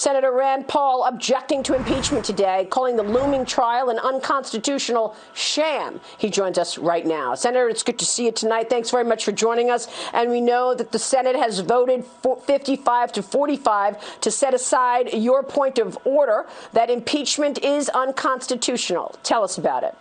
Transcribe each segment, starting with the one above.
Senator Rand Paul objecting to impeachment today, calling the looming trial an unconstitutional sham. He joins us right now. Senator, it's good to see you tonight. Thanks very much for joining us. And we know that the Senate has voted 55 to 45 to set aside your point of order that impeachment is unconstitutional. Tell us about it.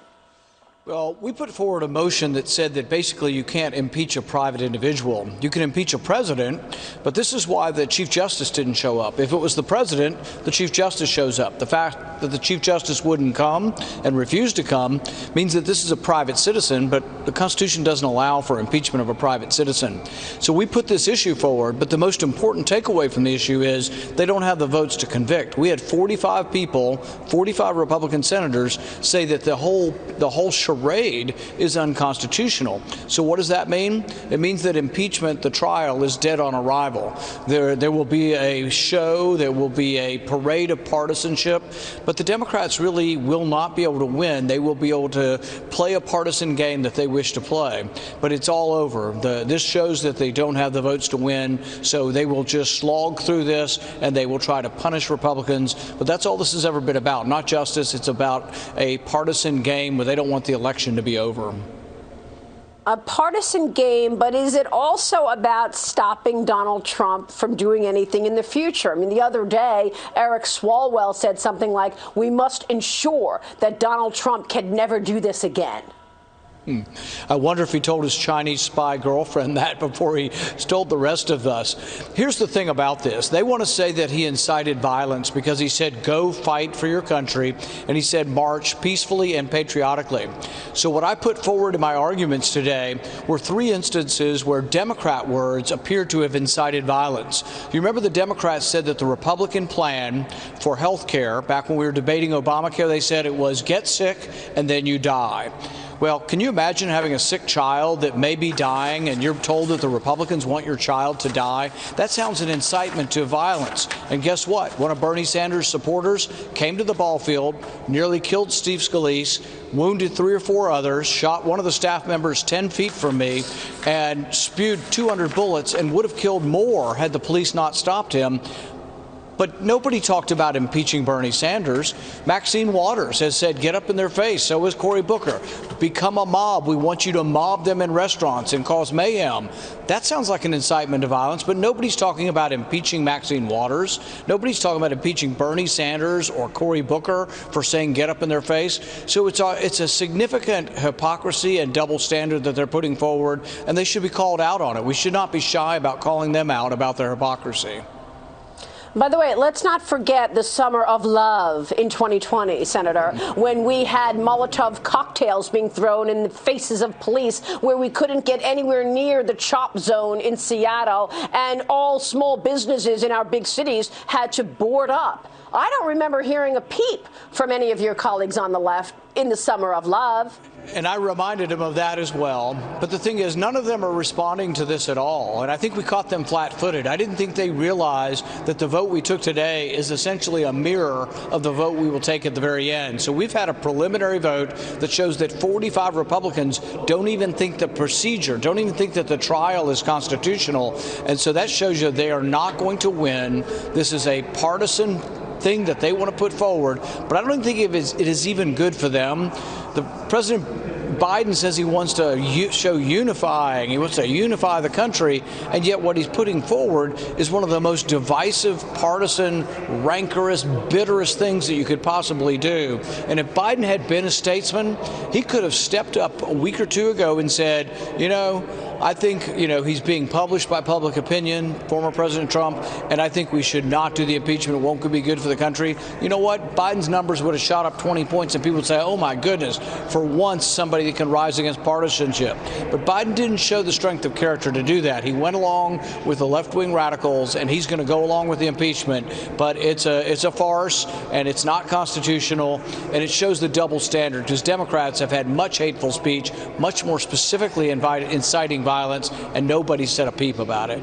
Well, we put forward a motion that said that basically you can't impeach a private individual. You can impeach a president, but this is why the Chief Justice didn't show up. If it was the president, the Chief Justice shows up. The fact that the Chief Justice wouldn't come and refused to come means that this is a private citizen, but the Constitution doesn't allow for impeachment of a private citizen. So we put this issue forward, but the most important takeaway from the issue is they don't have the votes to convict. We had 45 people, 45 Republican senators say that the whole charade is unconstitutional. So what does that mean? It means that impeachment, the trial, is dead on arrival. There will be a show, there will be a parade of partisanship, but the Democrats really will not be able to win. They will be able to play a partisan game that they wish to play. But it's all over. This shows that they don't have the votes to win, so they will just slog through this and they will try to punish Republicans. But that's all this has ever been about, not justice. It's about a partisan game where they don't want the election to be over. A partisan game, but is it also about stopping Donald Trump from doing anything in the future? I mean, the other day, Eric Swalwell said something like, we must ensure that Donald Trump can never do this again. I wonder if he told his Chinese spy girlfriend that before he told the rest of us. Here's the thing about this. They want to say that he incited violence because he said, go fight for your country, and he said, march peacefully and patriotically. So what I put forward in my arguments today were 3 instances where Democrat words appear to have incited violence. You remember the Democrats said that the Republican plan for health care, back when we were debating Obamacare, they said it was get sick and then you die. Well, can you imagine having a sick child that may be dying and you're told that the Republicans want your child to die? That sounds an incitement to violence. And guess what? One of Bernie Sanders' supporters came to the ball field, nearly killed Steve Scalise, wounded 3 or 4 others, shot one of the staff members 10 feet from me, and spewed 200 bullets and would have killed more had the police not stopped him. But nobody talked about impeaching Bernie Sanders. Maxine Waters has said, get up in their face. So has Cory Booker. Become a mob. We want you to mob them in restaurants and cause mayhem. That sounds like an incitement to violence, but nobody's talking about impeaching Maxine Waters. Nobody's talking about impeaching Bernie Sanders or Cory Booker for saying get up in their face. So it's a significant hypocrisy and double standard that they're putting forward, and they should be called out on it. We should not be shy about calling them out about their hypocrisy. By the way, let's not forget the summer of love in 2020, Senator, when we had Molotov cocktails being thrown in the faces of police, where we couldn't get anywhere near the chop zone in Seattle, and all small businesses in our big cities had to board up. I don't remember hearing a peep from any of your colleagues on the left in the summer of love. And I reminded him of that as well. But the thing is, none of them are responding to this at all. And I think we caught them flat-footed. I didn't think they realized that the vote we took today is essentially a mirror of the vote we will take at the very end. So we've had a preliminary vote that shows that 45 Republicans don't even think the procedure, don't even think that the trial is constitutional. And so that shows you they are not going to win. This is a partisan thing that they want to put forward, but I don't think it is even good for them. The President Biden says he wants to show unifying. He wants to unify the country, and yet what he's putting forward is one of the most divisive, partisan, rancorous, bitterest things that you could possibly do. And if Biden had been a statesman, he could have stepped up a week or 2 ago and said, you know, I think, he's being published by public opinion, former President Trump, and I think we should not do the impeachment. It won't be good for the country. You know what? Biden's numbers would have shot up 20 points, and people would say, oh, my goodness, for once somebody that can rise against partisanship. But Biden didn't show the strength of character to do that. He went along with the left-wing radicals, and he's going to go along with the impeachment. But it's a farce, and it's not constitutional, and it shows the double standard, because Democrats have had much hateful speech, much more specifically inciting violence, and nobody said a peep about it.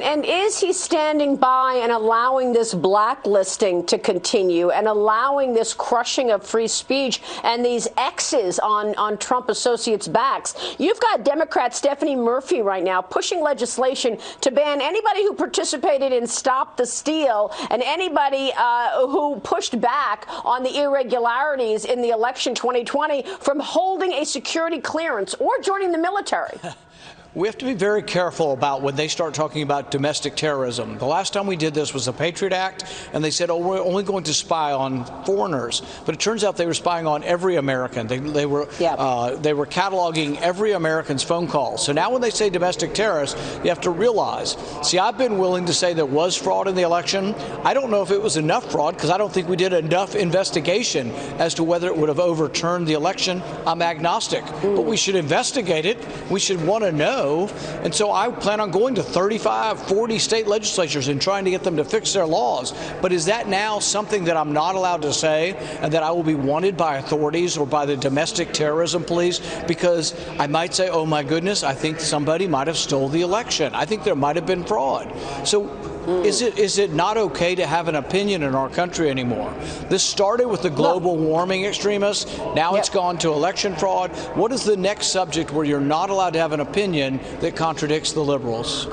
And is he standing by and allowing this blacklisting to continue and allowing this crushing of free speech and these X's on Trump associates' backs? You've got Democrat Stephanie Murphy right now pushing legislation to ban anybody who participated in Stop the Steal and anybody who pushed back on the irregularities in the election 2020 from holding a security clearance or joining the military. We have to be very careful about when they start talking about domestic terrorism. The last time we did this was the Patriot Act, and they said, oh, we're only going to spy on foreigners. But it turns out they were spying on every American. They were cataloging every American's phone calls. So now when they say domestic terrorists, you have to realize, see, I've been willing to say there was fraud in the election. I don't know if it was enough fraud because I don't think we did enough investigation as to whether it would have overturned the election. I'm agnostic. But we should investigate it. We should want to know. And so I plan on going to 35, 40 state legislatures and trying to get them to fix their laws. But is that now something that I'm not allowed to say and that I will be wanted by authorities or by the domestic terrorism police? Because I might say, oh, my goodness, I think somebody might have stole the election. I think there might have been fraud. So is it not okay to have an opinion in our country anymore? This started with the global warming extremists. Now it's gone to election fraud. What is the next subject where you're not allowed to have an opinion that contradicts the liberals?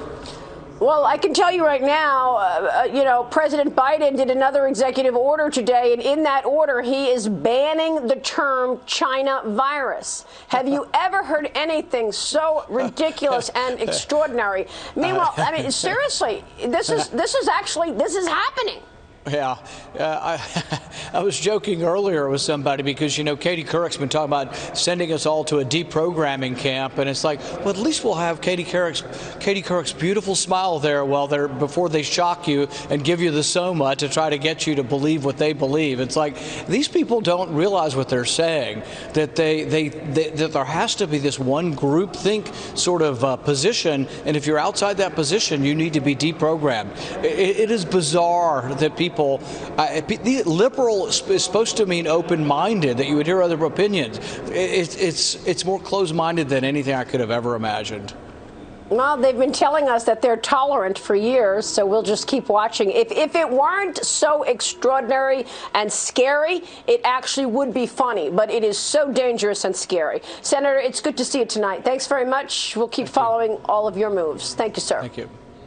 Well, I can tell you right now, President Biden did another executive order today, and in that order, he is banning the term China virus. Have you ever heard anything so ridiculous and extraordinary? Meanwhile, I mean, seriously, this is happening. Yeah, I was joking earlier with somebody because, Katie Couric's been talking about sending us all to a deprogramming camp. And it's like, well, at least we'll have Katie Couric's beautiful smile there before they shock you and give you the soma to try to get you to believe what they believe. It's like these people don't realize what they're saying, that that there has to be this one groupthink sort of position. And if you're outside that position, you need to be deprogrammed. It is bizarre that people. Liberal is supposed to mean open-minded, that you would hear other opinions. It's more closed-minded than anything I could have ever imagined. Well, they've been telling us that they're tolerant for years, so we'll just keep watching. If it weren't so extraordinary and scary, it actually would be funny. But it is so dangerous and scary. Senator, it's good to see you tonight. Thanks very much. We'll keep following all of your moves. Thank you, sir. Thank you.